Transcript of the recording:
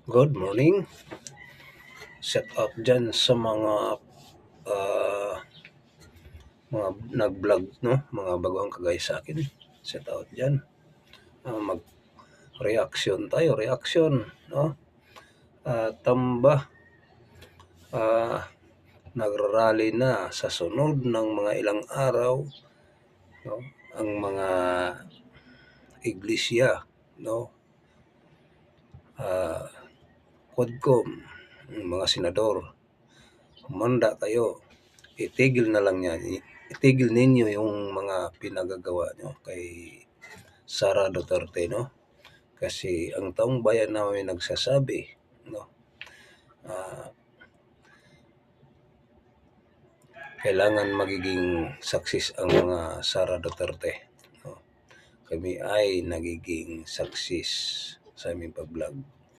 Good morning. Shout out dyan sa ah, mga nag-vlog, no? Mga baguhang kagaya sa akin. Shout out dyan. Mag-reaction tayo, reaction, no? Tamba, ah, nagrarally na sa sunod ng mga ilang araw, no? Ang mga iglesia, no? Quadcom, mga senador, humanda kayo. Itigil na lang yan. Itigil ninyo yung mga pinagagawa nyo kay Sara Duterte, no? Kasi ang taong bayan namin nagsasabi, no? Kailangan magiging success ang mga Sara Duterte, no? Kami ay nagiging success sa aming pag-vlog.